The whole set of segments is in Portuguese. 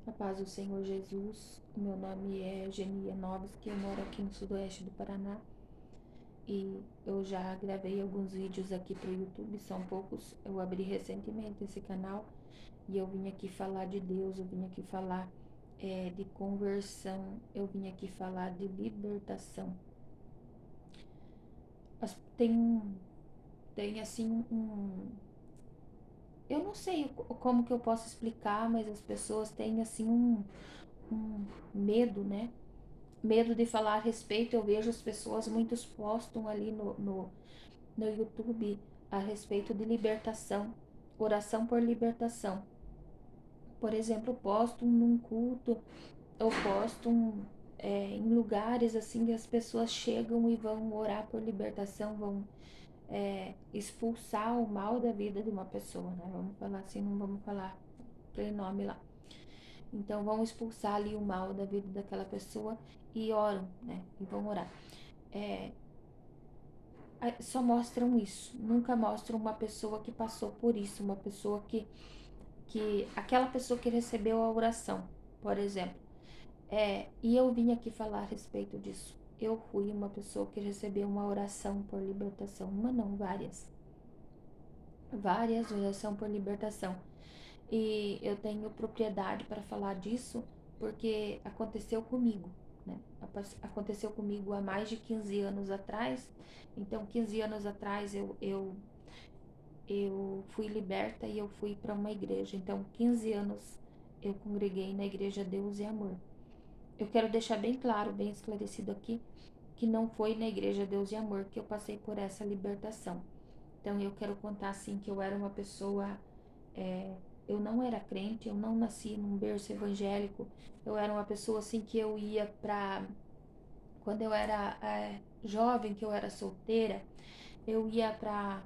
A paz do Senhor Jesus. Meu nome é Genia Noves, que eu moro aqui no sudoeste do Paraná. E eu já gravei alguns vídeos aqui pro YouTube, são poucos. Eu abri recentemente esse canal e eu vim aqui falar de Deus, eu vim aqui falar de conversão, eu vim aqui falar de libertação. Tem assim eu não sei como que eu posso explicar, mas as pessoas têm assim um medo, né? Medo de falar a respeito. Eu vejo as pessoas, muitos postam ali no YouTube a respeito de libertação, oração por libertação. Por exemplo, postam num culto, ou postam em lugares assim que as pessoas chegam e vão orar por libertação, vão expulsar o mal da vida de uma pessoa, né? Vamos falar assim, não vamos falar prenome lá. Então vão expulsar ali o mal da vida daquela pessoa e oram, né? E vão orar. Só mostram isso, nunca mostram uma pessoa que passou por isso, uma pessoa que aquela pessoa que recebeu a oração, por exemplo. E eu vim aqui falar a respeito disso. Eu fui uma pessoa que recebeu uma oração por libertação, uma não, várias oração por libertação. E eu tenho propriedade para falar disso porque aconteceu comigo, né? Aconteceu comigo há mais de 15 anos atrás. Então, 15 anos atrás eu fui liberta e eu fui para uma igreja. Então, 15 anos eu congreguei na igreja Deus e Amor. Eu quero deixar bem claro, bem esclarecido aqui, que não foi na igreja Deus e Amor que eu passei por essa libertação. Então, eu quero contar assim que eu era uma pessoa, eu não era crente, eu não nasci num berço evangélico. Eu era uma pessoa assim que eu ia para, quando eu era jovem, que eu era solteira, eu ia para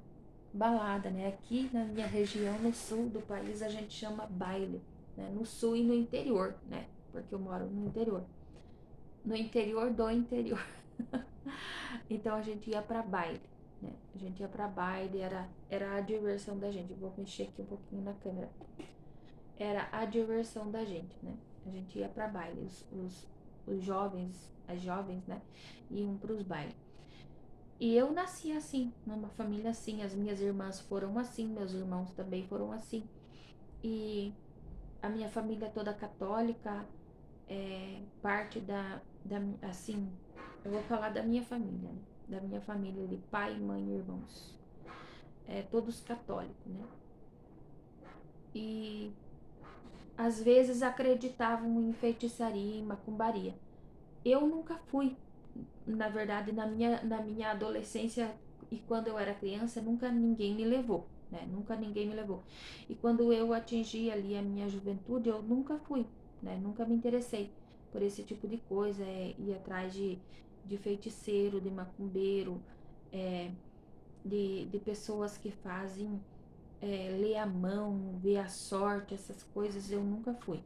balada, né? Aqui na minha região, no sul do país, a gente chama baile, né? No sul e no interior, né? Porque eu moro no interior. No interior do interior. Então a gente ia para baile, né? A gente ia para baile, era a diversão da gente. Vou mexer aqui um pouquinho na câmera. Era a diversão da gente, né? A gente ia para baile, os jovens, as jovens, né? Iam para os bailes. E eu nasci assim, numa família assim. As minhas irmãs foram assim, meus irmãos também foram assim. E a minha família toda católica, parte assim, eu vou falar da minha família, né? Da minha família de pai, mãe e irmãos. Todos católicos, né? E às vezes acreditavam em feitiçaria, em macumbaria. Eu nunca fui, na verdade, na minha adolescência e quando eu era criança, nunca ninguém me levou, né? Nunca ninguém me levou. E quando eu atingi ali a minha juventude, eu nunca fui, né? Nunca me interessei por esse tipo de coisa, ir atrás de feiticeiro, de macumbeiro, é, de pessoas que fazem ler a mão, ver a sorte, essas coisas, eu nunca fui,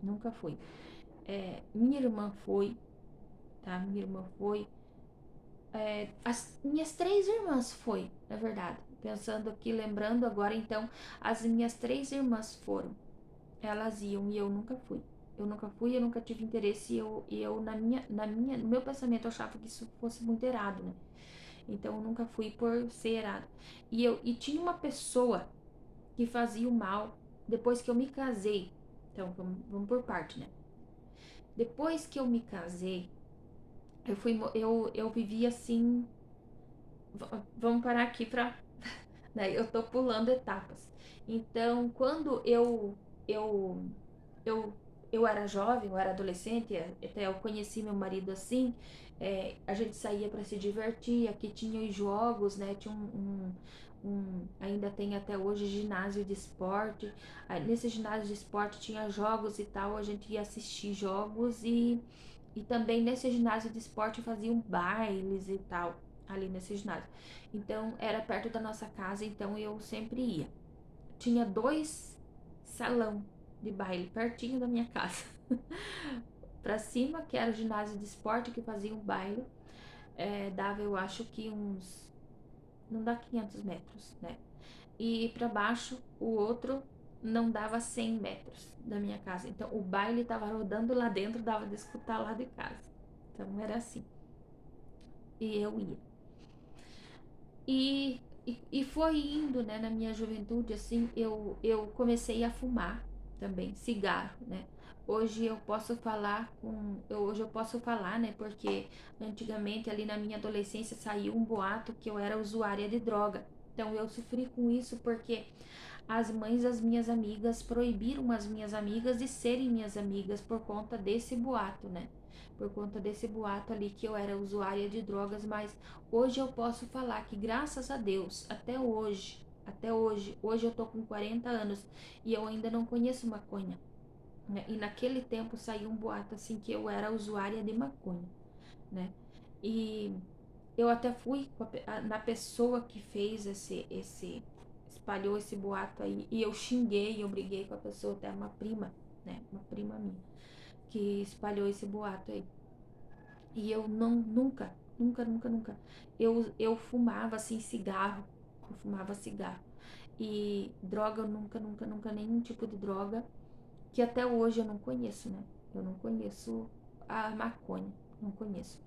nunca fui. Minha irmã foi, tá? Minha irmã foi. As minhas três irmãs foi, na verdade. Pensando aqui, lembrando agora, então, as minhas três irmãs foram. Elas iam e eu nunca fui. Eu nunca fui, eu nunca tive interesse e eu no meu pensamento eu achava que isso fosse muito errado, né? Então eu nunca fui por ser errado. E tinha uma pessoa que fazia o mal depois que eu me casei. Então vamos por parte, né? Depois que eu me casei, eu vivi assim. Vamos parar aqui pra. Né, eu tô pulando etapas. Então, quando eu, eu, eu era jovem, eu era adolescente, até eu conheci meu marido assim, a gente saía para se divertir, aqui tinha os jogos, né? Tinha ainda tem até hoje ginásio de esporte. Nesse ginásio de esporte tinha jogos e tal, a gente ia assistir jogos e também nesse ginásio de esporte faziam bailes e tal, ali nesse ginásio. Então era perto da nossa casa, então eu sempre ia. Tinha dois salão de baile pertinho da minha casa. Pra cima, que era o ginásio de esporte que fazia um baile, dava eu acho que não dá 500 metros, né? E pra baixo, o outro não dava 100 metros da minha casa. Então o baile tava rodando lá dentro, dava de escutar lá de casa. Então era assim. E eu ia. E foi indo, né, na minha juventude, assim, eu comecei a fumar também, cigarro, né. Hoje eu posso falar hoje eu posso falar, né, porque antigamente ali na minha adolescência saiu um boato que eu era usuária de droga. Então eu sofri com isso porque as mães das minhas amigas proibiram as minhas amigas de serem minhas amigas por conta desse boato, né? Por conta desse boato ali que eu era usuária de drogas, mas hoje eu posso falar que graças a Deus, até hoje eu tô com 40 anos e eu ainda não conheço maconha, né? E naquele tempo saiu um boato assim que eu era usuária de maconha, né? E eu até fui na pessoa que fez espalhou esse boato aí, e eu xinguei, eu briguei com a pessoa, até uma prima, né, uma prima minha, que espalhou esse boato aí. E eu nunca, eu fumava assim cigarro, eu fumava cigarro. E droga, eu nunca, nenhum tipo de droga, que até hoje eu não conheço, né? Eu não conheço a maconha, não conheço.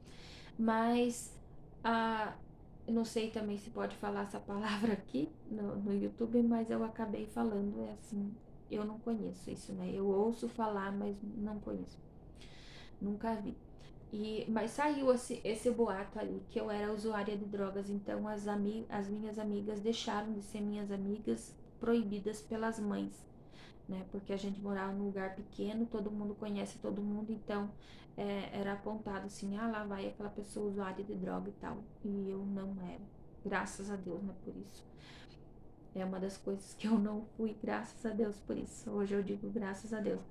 Mas a, eu não sei também se pode falar essa palavra aqui no YouTube, mas eu acabei falando, é assim, eu não conheço isso, né? Eu ouço falar, mas não conheço, nunca vi. Mas saiu esse boato ali que eu era usuária de drogas, então as minhas amigas deixaram de ser minhas amigas, proibidas pelas mães, né? Porque a gente morava num lugar pequeno, todo mundo conhece todo mundo, então era apontado assim, ah, lá vai aquela pessoa usuária de droga e tal. E eu não era. Graças a Deus, né? Por isso. É uma das coisas que eu não fui, graças a Deus por isso. Hoje eu digo graças a Deus.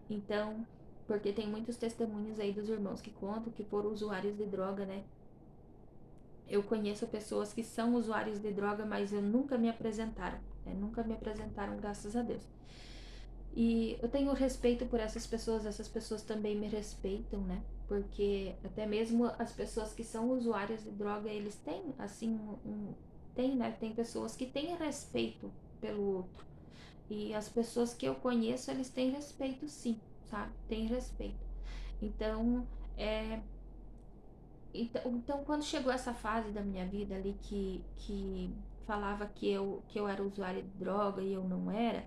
Então, porque tem muitos testemunhos aí dos irmãos que contam que foram usuários de droga, né? Eu conheço pessoas que são usuários de droga, mas eu nunca me apresentaram, né? Nunca me apresentaram, graças a Deus. E eu tenho respeito por essas pessoas também me respeitam, né? Porque até mesmo as pessoas que são usuárias de droga, eles têm, assim, tem, né? Tem pessoas que têm respeito pelo outro. E as pessoas que eu conheço, eles têm respeito sim, sabe? Tem respeito. Então, é, então, quando chegou essa fase da minha vida ali que falava que eu era usuária de droga e eu não era,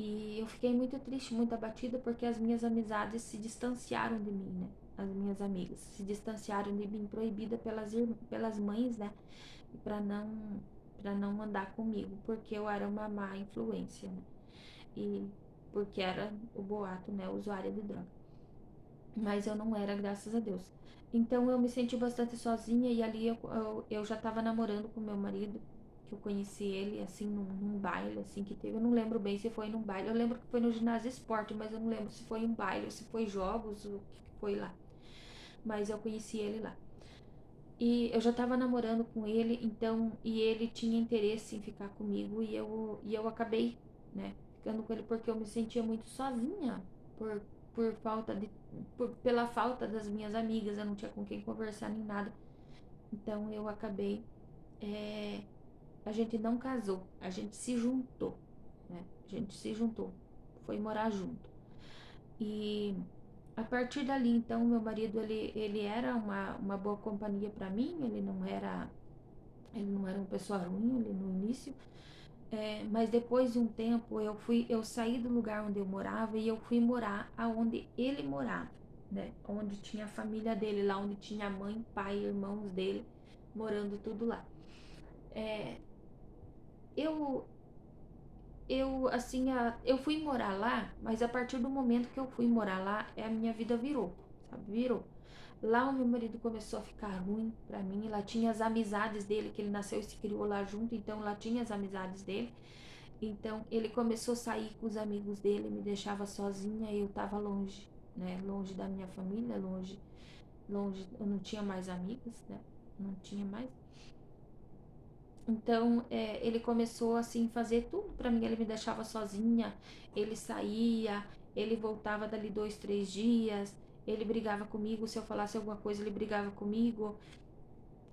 e eu fiquei muito triste, muito abatida, porque as minhas amizades se distanciaram de mim, né? As minhas amigas se distanciaram de mim, proibida pelas mães, né? Para não andar comigo, porque eu era uma má influência, né? E porque era o boato, né? Usuária de droga. Mas eu não era, graças a Deus. Então eu me senti bastante sozinha e ali eu já tava namorando com meu marido, que eu conheci ele assim num baile assim que teve. Eu não lembro bem se foi num baile. Eu lembro que foi no ginásio esporte, mas eu não lembro se foi um baile ou se foi jogos, o que foi lá. Mas eu conheci ele lá. E eu já tava namorando com ele, então, e ele tinha interesse em ficar comigo e eu acabei, né, ficando com ele porque eu me sentia muito sozinha por, por falta de, pela falta das minhas amigas, eu não tinha com quem conversar nem nada. Então eu acabei, é, a gente não casou, a gente se juntou, né, a gente se juntou, foi morar junto. E a partir dali, então, meu marido, ele era uma boa companhia para mim, ele não era uma pessoa ruim ali no início, mas depois de um tempo eu saí do lugar onde eu morava e eu fui morar aonde ele morava, né? Onde tinha a família dele, lá onde tinha mãe, pai, irmãos dele, morando tudo lá. É, eu, assim, eu fui morar lá, mas a partir do momento que eu fui morar lá, a minha vida virou, sabe? Virou. Lá o meu marido começou a ficar ruim pra mim. Lá tinha as amizades dele, que ele nasceu e se criou lá junto, então lá tinha as amizades dele. Então ele começou a sair com os amigos dele, me deixava sozinha e eu tava longe, né? Longe da minha família, longe, eu não tinha mais amigos, né? Não tinha mais. Então, ele começou assim fazer tudo pra mim. Ele me deixava sozinha, ele saía, ele voltava dali 2, 3 dias, ele brigava comigo. Se eu falasse alguma coisa, ele brigava comigo.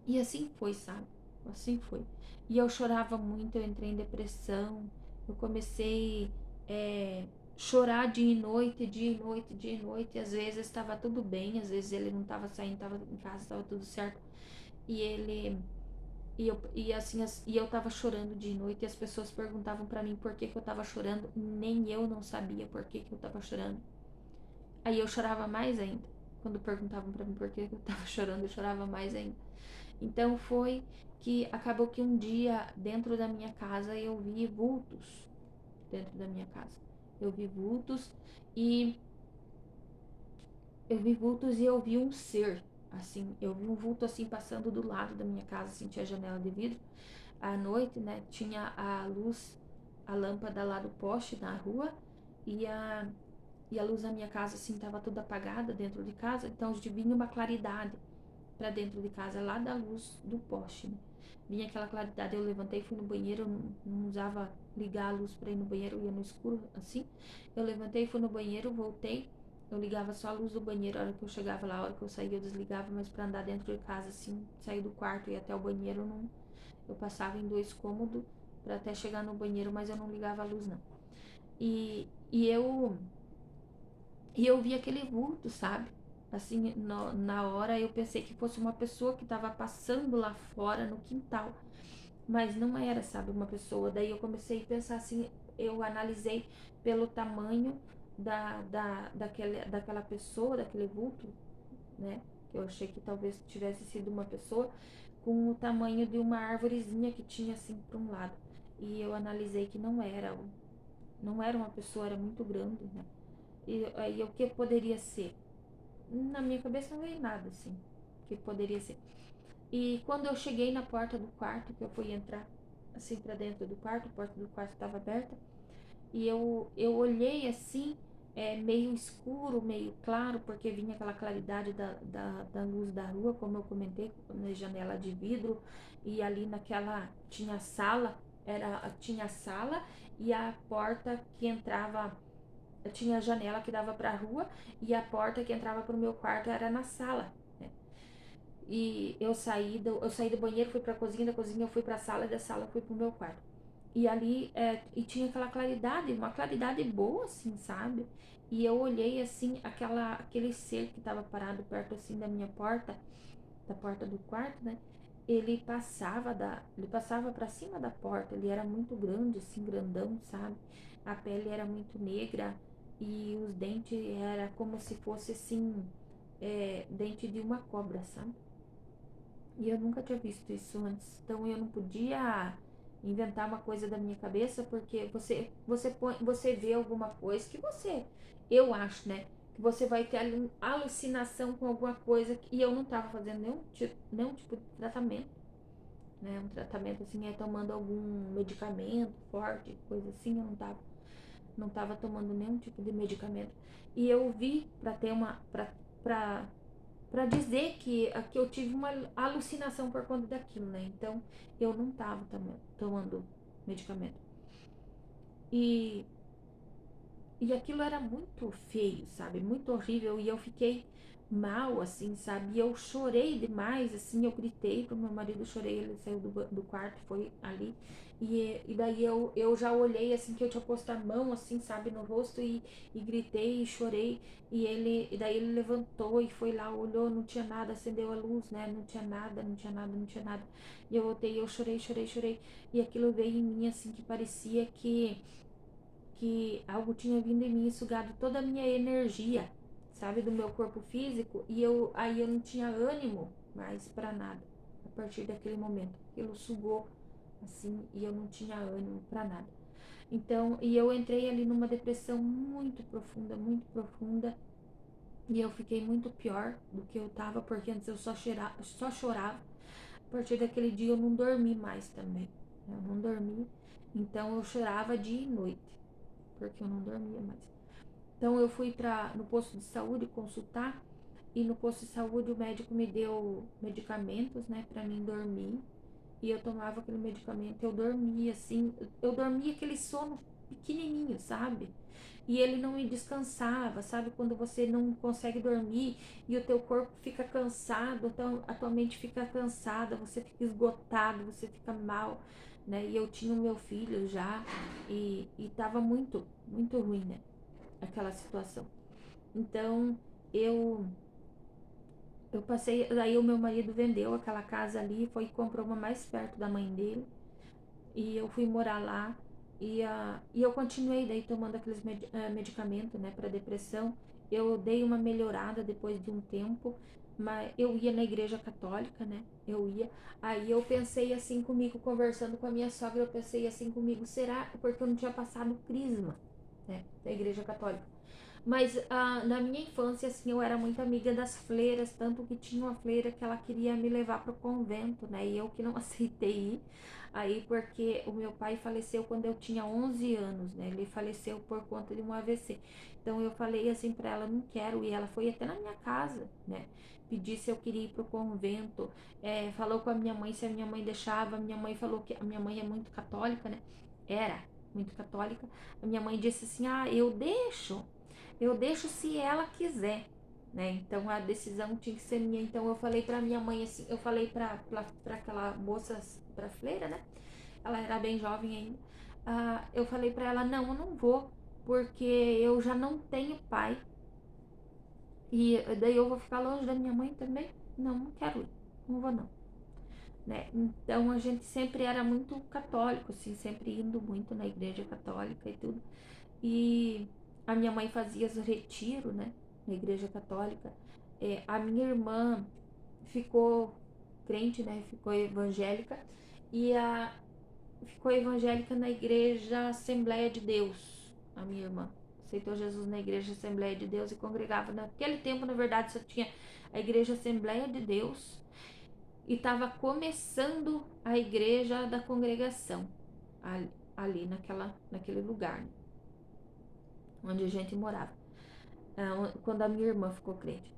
E assim foi, sabe? Assim foi. E eu chorava muito, eu entrei em depressão. Eu comecei. chorar dia e noite, dia e noite, dia e noite. Às vezes estava tudo bem, às vezes ele não estava saindo, estava em casa, estava tudo certo. E ele e eu tava chorando de noite e as pessoas perguntavam pra mim por que que eu tava chorando, nem eu não sabia por que que eu tava chorando. Aí eu chorava mais ainda. Quando perguntavam pra mim por que que eu tava chorando, eu chorava mais ainda. Então foi que acabou que um dia dentro da minha casa eu vi vultos dentro da minha casa. Eu vi vultos e eu vi um ser, assim, eu vi um vulto assim passando do lado da minha casa, assim, tinha janela de vidro. À noite, né, tinha a luz, a lâmpada lá do poste na rua e a luz da minha casa, assim, tava toda apagada dentro de casa, então vinha uma claridade para dentro de casa lá da luz do poste, né? Vinha aquela claridade, eu levantei, fui no banheiro, eu não usava ligar a luz para ir no banheiro, eu ia no escuro, assim. Eu levantei, fui no banheiro, voltei, eu ligava só a luz do banheiro, a hora que eu chegava lá, a hora que eu saía eu desligava, mas para andar dentro de casa, assim, sair do quarto e ir até o banheiro, não, eu passava em 2 cômodos para até chegar no banheiro, mas eu não ligava a luz, não. E, e eu e eu vi aquele vulto, sabe? Assim, na hora eu pensei que fosse uma pessoa que estava passando lá fora no quintal, mas não era, sabe, uma pessoa. Daí eu comecei a pensar assim, eu analisei pelo tamanho daquela pessoa, daquele vulto, né? Que eu achei que talvez tivesse sido uma pessoa com o tamanho de uma árvorezinha que tinha assim para um lado. E eu analisei que não era uma pessoa, era muito grande, né? E aí o que poderia ser? Na minha cabeça não veio nada assim, que poderia ser. E quando eu cheguei na porta do quarto, que eu fui entrar assim para dentro do quarto, a porta do quarto estava aberta, e eu olhei assim, meio escuro, meio claro, porque vinha aquela claridade da luz da rua, como eu comentei, na janela de vidro, e ali naquela, tinha a sala e a porta que entrava, tinha a janela que dava para a rua, e a porta que entrava para o meu quarto era na sala, né? E eu saí do banheiro, fui pra cozinha, da cozinha eu fui pra sala, e da sala eu fui pro meu quarto. E ali, e tinha aquela claridade, uma claridade boa, assim, sabe? E eu olhei, assim, aquele ser que tava parado perto, assim, da minha porta, da porta do quarto, né? Ele passava pra cima da porta, ele era muito grande, assim, grandão, sabe? A pele era muito negra e os dentes era como se fosse, assim, dente de uma cobra, sabe? E eu nunca tinha visto isso antes. Então eu não podia inventar uma coisa da minha cabeça, porque você vê alguma coisa que eu acho, né? Que você vai ter alucinação com alguma coisa e eu não tava fazendo nenhum tipo de tratamento, né? Um tratamento assim, tomando algum medicamento forte, coisa assim, eu não tava tomando nenhum tipo de medicamento. E eu vi para ter uma para dizer que eu tive uma alucinação por conta daquilo, né? Então eu não tava tomando medicamento. E, e aquilo era muito feio, sabe? Muito horrível. E eu fiquei mal, assim, sabe? E eu chorei demais, assim. Eu gritei pro meu marido, chorei. Ele saiu do quarto, foi ali. E daí eu já olhei, assim, que eu tinha posto a mão, assim, sabe, no rosto. E gritei e chorei. E daí ele levantou e foi lá, olhou, não tinha nada, acendeu a luz, né? Não tinha nada, não tinha nada, não tinha nada. E eu voltei, eu chorei, chorei, chorei. E aquilo veio em mim, assim, que parecia que algo tinha vindo em mim e sugado toda a minha energia, sabe, do meu corpo físico, e aí eu não tinha ânimo mais para nada. A partir daquele momento, aquilo sugou assim e eu não tinha ânimo para nada. Então, e eu entrei ali numa depressão muito profunda, e eu fiquei muito pior do que eu tava, porque antes eu só chorava. A partir daquele dia eu não dormi mais também. Eu não dormi, então eu chorava dia e noite porque eu não dormia mais. Então eu fui no posto de saúde consultar e no posto de saúde o médico me deu medicamentos, né, para mim dormir. E eu tomava aquele medicamento, eu dormia assim, eu dormia aquele sono pequenininho, sabe? E ele não me descansava, sabe? Quando você não consegue dormir e o teu corpo fica cansado, então a tua mente fica cansada, você fica esgotado, você fica mal. né? E eu tinha o meu filho já e tava muito, muito ruim, né? Aquela situação. Então, eu eu passei, daí o meu marido vendeu aquela casa ali, foi e comprou uma mais perto da mãe dele, e eu fui morar lá, e eu continuei daí tomando aqueles medicamentos, né, para depressão. Eu dei uma melhorada depois de um tempo, mas eu ia na igreja católica, né, eu ia. Aí eu pensei assim comigo, conversando com a minha sogra, eu pensei assim comigo, será porque eu não tinha passado o crisma, né, da igreja católica. Mas na minha infância, assim, eu era muito amiga das freiras, tanto que tinha uma freira que ela queria me levar para o convento, né? E eu que não aceitei ir, aí porque o meu pai faleceu quando eu tinha 11 anos, né? Ele faleceu por conta de um AVC. Então eu falei assim para ela, não quero ir. Ela foi até na minha casa, né? Pedir se eu queria ir pro convento, falou com a minha mãe se a minha mãe deixava. A minha mãe falou que a minha mãe é muito católica, né? Era muito católica. A minha mãe disse assim: ah, eu deixo se ela quiser, né? Então a decisão tinha que ser minha. Então eu falei pra minha mãe assim, eu falei pra aquela moça, pra freira, né? Ela era bem jovem ainda. Eu falei pra ela, não, eu não vou, porque eu já não tenho pai. E daí eu vou ficar longe da minha mãe também? Não, não quero ir, não vou não. Né? Então a gente sempre era muito católico, assim, sempre indo muito na igreja católica e tudo. E a minha mãe fazia os retiros, né, na igreja católica. A minha irmã ficou crente, né, ficou evangélica e ficou evangélica na igreja Assembleia de Deus. A minha irmã aceitou Jesus na igreja Assembleia de Deus e congregava. Naquele tempo, na verdade, só tinha a igreja Assembleia de Deus e estava começando a igreja da congregação ali naquele lugar, né, onde a gente morava, quando a minha irmã ficou crente.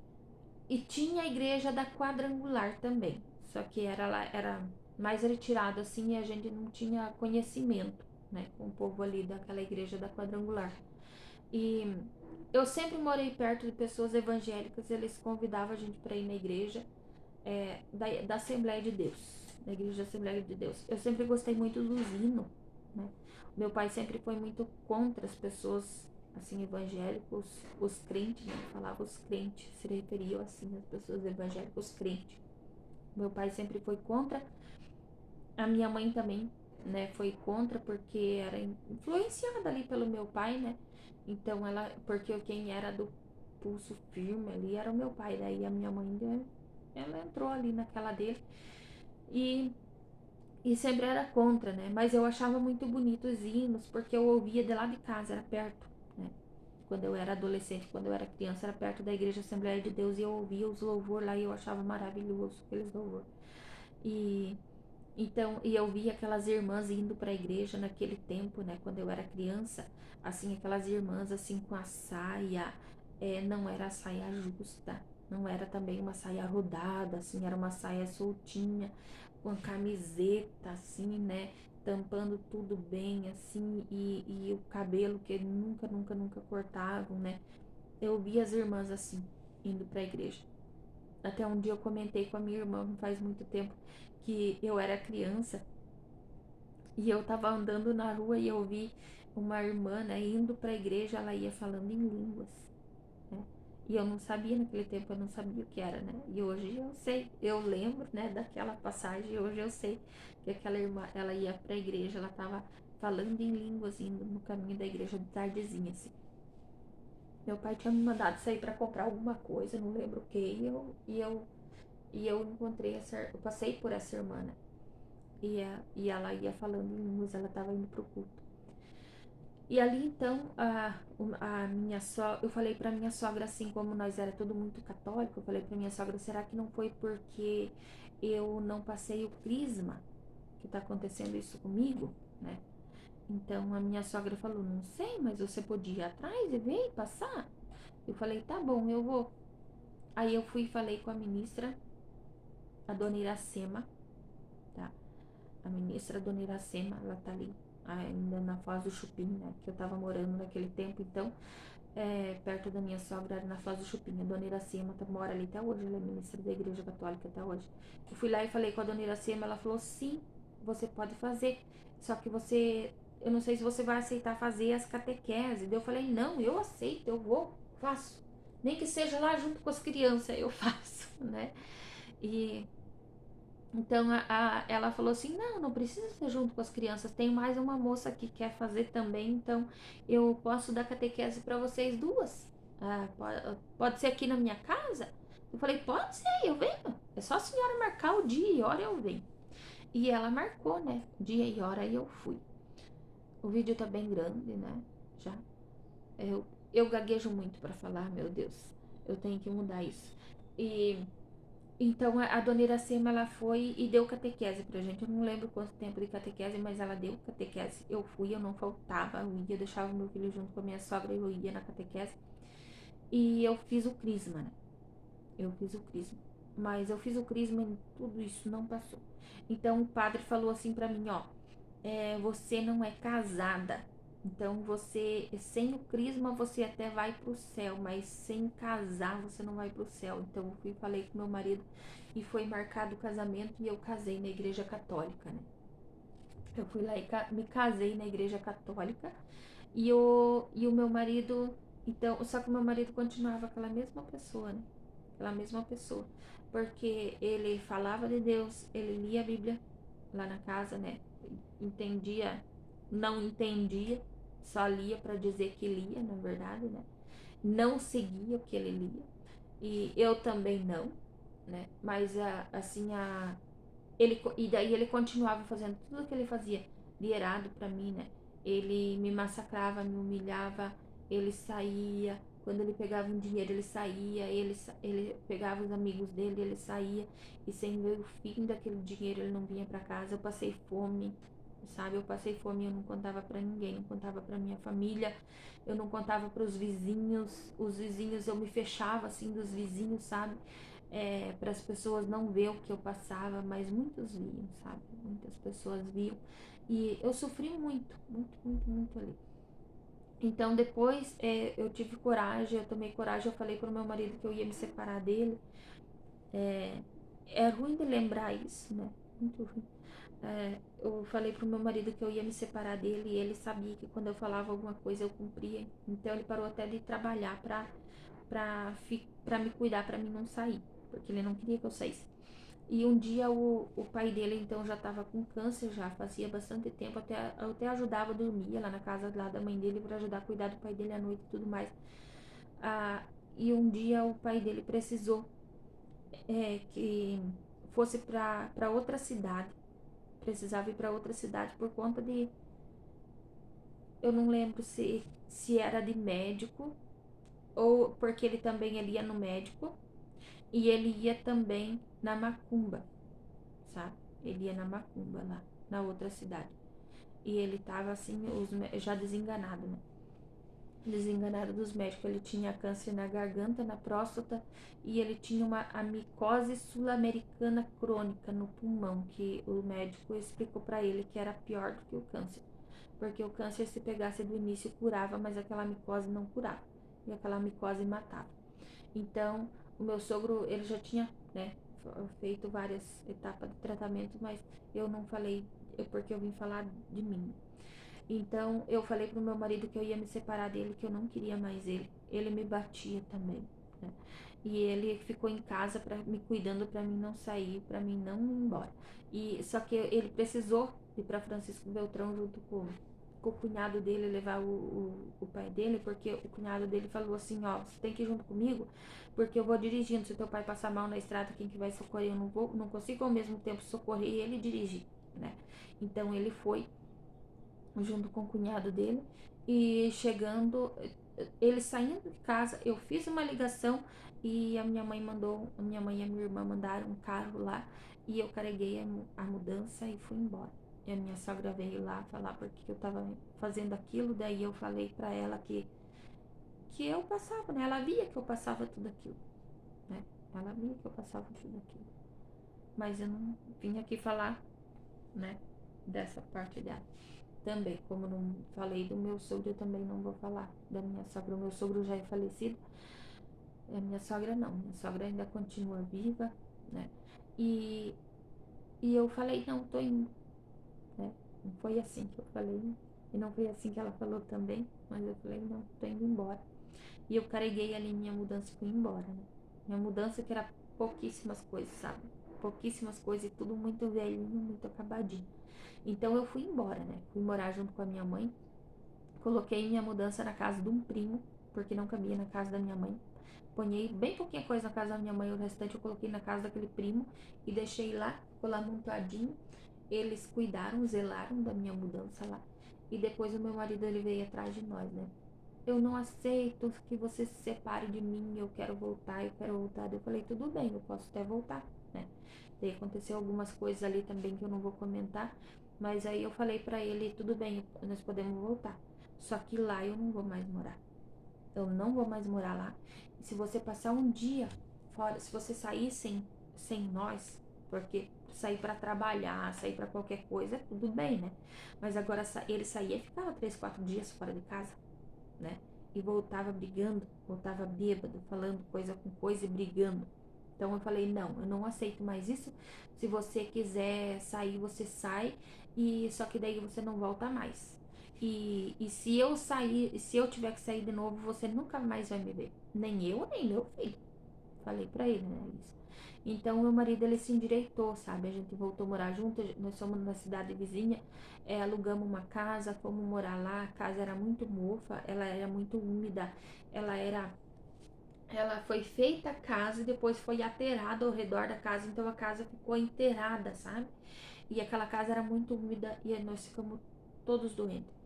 E tinha a igreja da quadrangular também, só que era mais retirado assim e a gente não tinha conhecimento, né, com o povo ali daquela igreja da quadrangular. E eu sempre morei perto de pessoas evangélicas, eles convidavam a gente para ir na igreja da Assembleia de Deus, da igreja da Assembleia de Deus. Eu sempre gostei muito do hino, né? Meu pai sempre foi muito contra as pessoas assim evangélicos, os crentes, né? Falava os crentes, se referiam assim as pessoas evangélicas, os crentes. Meu pai sempre foi contra, a minha mãe também, né? Foi contra porque era influenciada ali pelo meu pai, né? Então porque quem era do pulso firme ali era o meu pai, daí a minha mãe ela entrou ali naquela dele e e sempre era contra, né? Mas eu achava muito bonito os hinos, porque eu ouvia de lá de casa, era perto, né? Quando eu era adolescente, quando eu era criança, era perto da igreja Assembleia de Deus e eu ouvia os louvor lá e eu achava maravilhoso aqueles louvor. E então, e eu via aquelas irmãs indo para a igreja naquele tempo, né? Quando eu era criança, assim, aquelas irmãs assim com a saia, não era a saia justa, não era também uma saia rodada, assim, era uma saia soltinha, com a camiseta, assim, né? Tampando tudo bem, assim, e o cabelo que nunca, nunca, nunca cortavam, né? Eu via as irmãs assim, indo para a igreja. Até um dia eu comentei com a minha irmã, não faz muito tempo, que eu era criança e eu tava andando na rua e eu vi uma irmã, né, indo pra igreja, ela ia falando em línguas, né? E eu não sabia naquele tempo, eu não sabia o que era, né? E hoje eu sei, eu lembro, né, daquela passagem, e hoje eu sei que aquela irmã, ela ia pra igreja, ela tava falando em línguas, indo no caminho da igreja de tardezinha, assim. Meu pai tinha me mandado sair para comprar alguma coisa, não lembro o que, e eu encontrei eu passei por essa irmã, né? E ela ia falando em línguas, ela estava indo pro culto. E ali então, eu falei pra minha sogra, assim, como nós era tudo muito católico, eu falei pra minha sogra, será que não foi porque eu não passei o crisma que tá acontecendo isso comigo, né? Então a minha sogra falou, não sei, mas você podia ir atrás e ver e passar? Eu falei, tá bom, eu vou. Aí eu fui e falei com a ministra, a dona Iracema, tá? A ministra dona Iracema, ela tá ali ainda na Foz do Chupim, né? Que eu tava morando naquele tempo, então, perto da minha sogra, era na Foz do Chupim. A dona Iracema mora ali até hoje, ela é ministra da Igreja Católica até hoje. Eu fui lá e falei com a dona Iracema, ela falou sim. você pode fazer, só que eu não sei se você vai aceitar fazer as catequeses. Daí eu falei, não, eu aceito, eu vou, faço. Nem que seja lá junto com as crianças, eu faço, né? E então ela falou assim, não, não precisa ser junto com as crianças, tem mais uma moça que quer fazer também, então eu posso dar catequese para vocês duas. Pode ser aqui na minha casa? Eu falei, pode ser, eu venho. É só a senhora marcar o dia e hora, eu venho. E ela marcou, né? Dia e hora e eu fui. O vídeo tá bem grande, né? Já. Eu gaguejo muito para falar, meu Deus. Eu tenho que mudar isso. E então a dona Iracema, ela foi e deu catequese pra gente. Eu não lembro quanto tempo de catequese, mas ela deu catequese. Eu fui, eu não faltava, eu ia, deixava meu filho junto com a minha sogra e eu ia na catequese. E eu fiz o crisma, né? Eu fiz o crisma. Mas eu fiz o crisma e tudo isso não passou. Então o padre falou assim pra mim, ó, você não é casada. Então você, sem o crisma, você até vai pro céu, mas sem casar você não vai pro céu. Então eu fui, falei com meu marido e foi marcado o casamento e eu casei na igreja católica, né? Eu fui lá e me casei na igreja católica e o meu marido, então, só que o meu marido continuava aquela mesma pessoa, né? Aquela mesma pessoa. Porque ele falava de Deus, ele lia a Bíblia lá na casa, né? Entendia, não entendia, só lia para dizer que lia, na verdade, né? Não seguia o que ele lia. E eu também não, né? Mas assim, e daí ele continuava fazendo tudo o que ele fazia de errado para mim, né? Ele me massacrava, me humilhava, ele saía. Quando ele pegava um dinheiro, ele saía, ele pegava os amigos dele, ele saía, e sem ver o fim daquele dinheiro, ele não vinha para casa. Eu passei fome, sabe? Eu passei fome, eu não contava para ninguém, não contava para minha família, eu não contava para os vizinhos, eu me fechava assim dos vizinhos, sabe? Para as pessoas não ver o que eu passava, mas muitos viam, sabe? Muitas pessoas viam. E eu sofri muito, muito, muito, muito ali. Então depois eu tive coragem, eu tomei coragem, eu falei pro meu marido que eu ia me separar dele. É ruim de lembrar isso, né? Muito ruim. Eu falei pro meu marido que eu ia me separar dele e ele sabia que quando eu falava alguma coisa eu cumpria. Então ele parou até de trabalhar pra me cuidar, pra mim não sair, porque ele não queria que eu saísse. E um dia o pai dele então já estava com câncer, já fazia bastante tempo, eu até ajudava a dormir lá na casa lá da mãe dele para ajudar a cuidar do pai dele à noite e tudo mais. E um dia o pai dele precisou que fosse para outra cidade, precisava ir para outra cidade por conta de, eu não lembro se era de médico ou porque ele ia no médico e ele ia também na macumba, sabe? Ele ia na macumba lá, na outra cidade. E ele tava assim, já desenganado, né? Desenganado dos médicos. Ele tinha câncer na garganta, na próstata, e ele tinha uma amicose sul-americana crônica no pulmão, que o médico explicou para ele que era pior do que o câncer. Porque o câncer, se pegasse do início, curava, mas aquela micose não curava. E aquela micose matava. Então, o meu sogro, ele já tinha, né, feito várias etapas de tratamento, mas eu não falei, porque eu vim falar de mim. Então, eu falei pro meu marido que eu ia me separar dele, que eu não queria mais ele. Ele me batia também, né? E ele ficou em casa me cuidando para mim não sair, para mim não ir embora. E só que ele precisou ir para Francisco Beltrão junto com o cunhado dele, levar o pai dele, porque o cunhado dele falou assim, ó, você tem que ir junto comigo, porque eu vou dirigindo, se teu pai passar mal na estrada, quem que vai socorrer? Eu não consigo ao mesmo tempo socorrer e ele dirigir, né? Então ele foi junto com o cunhado dele e chegando, ele saindo de casa, eu fiz uma ligação e a minha mãe e a minha irmã mandaram um carro lá e eu carreguei a mudança e fui embora. E a minha sogra veio lá falar porque eu tava fazendo aquilo, daí eu falei pra ela que eu passava, né? Ela via que eu passava tudo aquilo, né? Ela via que eu passava tudo aquilo. Mas eu não vim aqui falar, né, dessa parte dela. Também, como não falei do meu sogro, eu também não vou falar da minha sogra. O meu sogro já é falecido, a minha sogra não. Minha sogra ainda continua viva, né? E, e eu falei, não, tô indo. Não foi assim que eu falei, e não foi assim que ela falou também, mas eu falei, não, tô indo embora. E eu carreguei ali minha mudança e fui embora, né? Minha mudança que era pouquíssimas coisas, sabe? Pouquíssimas coisas e tudo muito velhinho, muito acabadinho. Então eu fui embora, né? Fui morar junto com a minha mãe. Coloquei minha mudança na casa de um primo, porque não cabia na casa da minha mãe. Ponhei bem pouquinha coisa na casa da minha mãe, o restante eu coloquei na casa daquele primo e deixei lá, ficou lá montadinho. Eles cuidaram, zelaram da minha mudança lá. E depois o meu marido ele veio atrás de nós, né? Eu não aceito que você se separe de mim, eu quero voltar, eu quero voltar. Eu falei, tudo bem, eu posso até voltar, né? Daí aconteceu algumas coisas ali também que eu não vou comentar, mas aí eu falei pra ele, tudo bem, nós podemos voltar. Só que lá eu não vou mais morar. Eu não vou mais morar lá. E se você passar um dia fora, se você sair sem nós, porque sair para trabalhar, sair para qualquer coisa, tudo bem, né? Mas agora ele saía e ficava 3, 4 dias fora de casa, né? E voltava brigando, voltava bêbado, falando coisa com coisa e brigando. Então eu falei, não, eu não aceito mais isso. Se você quiser sair, você sai, e só que daí você não volta mais. E se eu sair, se eu tiver que sair de novo, você nunca mais vai me ver. Nem eu, nem meu filho. Falei pra ele, né, isso. Então meu marido ele se endireitou, sabe? A gente voltou a morar junto, nós fomos na cidade vizinha, alugamos uma casa, fomos morar lá, a casa era muito mofa, ela era muito úmida, ela era ela foi feita a casa e depois foi aterrada ao redor da casa, então a casa ficou enterrada, sabe? E aquela casa era muito úmida e nós ficamos todos doentes.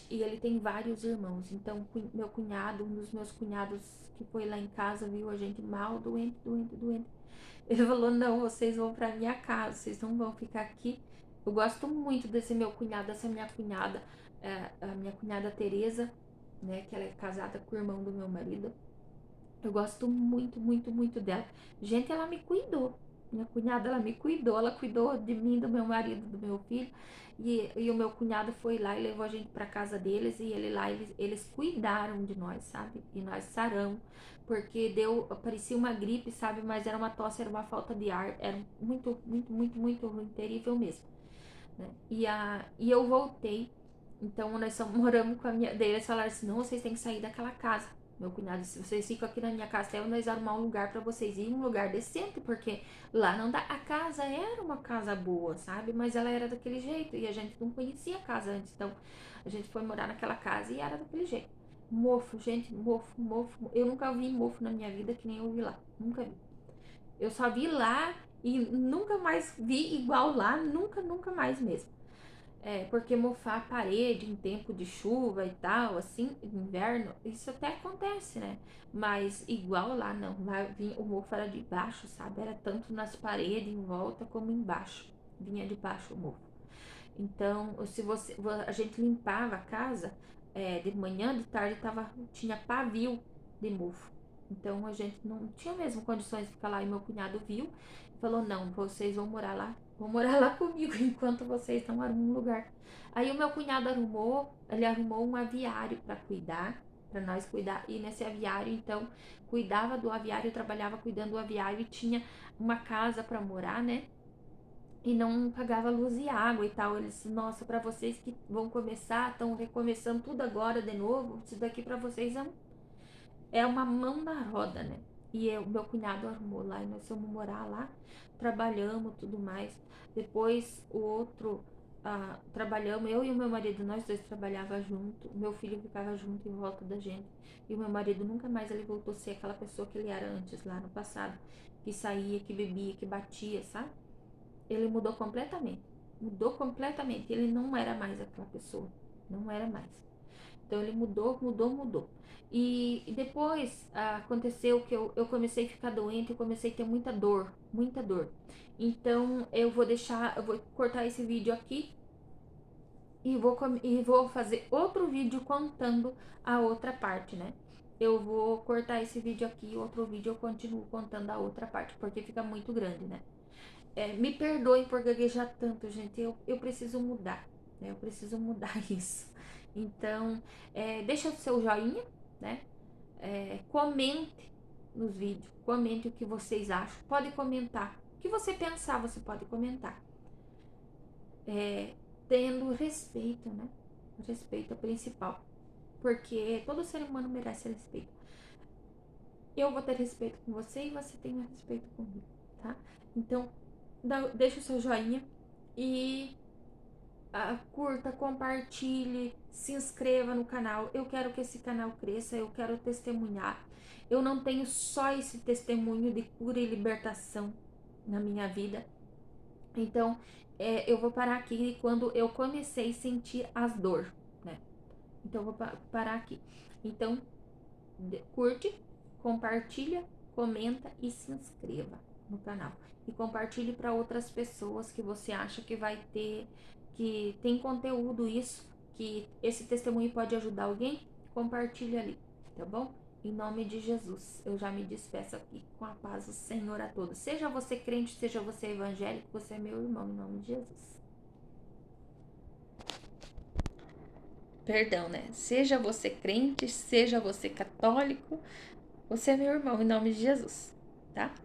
E ele tem vários irmãos, então meu cunhado, um dos meus cunhados que foi lá em casa, viu a gente mal, doente, doente, doente. Ele falou, não, vocês vão pra minha casa, vocês não vão ficar aqui. Eu gosto muito desse meu cunhado, dessa minha cunhada, a minha cunhada Tereza, né, que ela é casada com o irmão do meu marido. Eu gosto muito, muito, muito dela. Gente, ela me cuidou. Minha cunhada, ela me cuidou. Ela cuidou de mim, do meu marido, do meu filho. E o meu cunhado foi lá e levou a gente pra casa deles. E ele lá, eles cuidaram de nós, sabe? E nós saramos. Porque parecia uma gripe, sabe? Mas era uma tosse, era uma falta de ar. Era muito, muito, muito, muito ruim, terrível mesmo, né? E eu voltei. Então nós moramos com a minha. Daí eles falaram assim: não, vocês têm que sair daquela casa. Meu cunhado disse: vocês ficam aqui na minha casa até nós arrumar um lugar pra vocês irem, um lugar decente, porque lá não dá. A casa era uma casa boa, sabe? Mas ela era daquele jeito e a gente não conhecia a casa antes. Então a gente foi morar naquela casa e era daquele jeito. Mofo, gente, mofo, mofo. Eu nunca vi mofo na minha vida que nem eu vi lá. Nunca vi. Eu só vi lá e nunca mais vi igual lá, nunca, nunca mais mesmo. Porque mofar a parede em tempo de chuva e tal, assim, inverno, isso até acontece, né? Mas igual lá não, lá vinha, o mofo era de baixo, sabe? Era tanto nas paredes em volta como embaixo. Vinha de baixo o mofo. Então, se você, a gente limpava a casa, de manhã, de tarde tinha pavio de mofo. Então a gente não tinha mesmo condições de ficar lá. E meu cunhado viu e falou: não, vocês vão morar lá comigo enquanto vocês não arrumam um lugar. Aí o meu cunhado ele arrumou um aviário para cuidar, para nós cuidar. E nesse aviário, então, cuidava do aviário, trabalhava cuidando do aviário e tinha uma casa para morar, né? E não pagava luz e água e tal. Eles, nossa, para vocês que vão começar, estão recomeçando tudo agora de novo, isso daqui para vocês é uma mão na roda, né? Meu cunhado arrumou lá e nós fomos morar lá, trabalhamos tudo mais. Depois o outro, trabalhamos, eu e o meu marido, nós dois trabalhava junto, meu filho ficava junto em volta da gente. E o meu marido nunca mais ele voltou a ser aquela pessoa que ele era antes, lá no passado, que saía, que bebia, que batia, sabe? Ele mudou completamente. Mudou completamente. Ele não era mais aquela pessoa. Não era mais. Então ele mudou, mudou, mudou. E depois aconteceu que eu comecei a ficar doente, eu comecei a ter muita dor, muita dor. Então eu vou cortar esse vídeo aqui e vou fazer outro vídeo contando a outra parte, né? Eu vou cortar esse vídeo aqui, outro vídeo eu continuo contando a outra parte, porque fica muito grande, né? Me perdoem por gaguejar tanto, gente. Eu preciso mudar, né? Eu preciso mudar isso. Então, deixa o seu joinha, né? Comente nos vídeos, comente o que vocês acham. Pode comentar. O que você pensar, você pode comentar. tendo respeito, né? O respeito é o principal, porque todo ser humano merece respeito. Eu vou ter respeito com você e você tem respeito comigo, tá? Então, deixa o seu joinha e curta, compartilhe, se inscreva no canal. Eu quero que esse canal cresça, eu quero testemunhar. Eu não tenho só esse testemunho de cura e libertação na minha vida. Então, eu vou parar aqui quando eu comecei a sentir as dor, né? Então, eu vou parar aqui. Então, curte, compartilha, comenta e se inscreva no canal. E compartilhe para outras pessoas que você acha que vai ter, que tem conteúdo isso, que esse testemunho pode ajudar alguém. Compartilhe ali, tá bom? Em nome de Jesus, eu já me despeço aqui com a paz do Senhor a todos. Seja você crente, seja você evangélico, você é meu irmão, em nome de Jesus. Perdão, né? Seja você crente, seja você católico, você é meu irmão, em nome de Jesus, tá?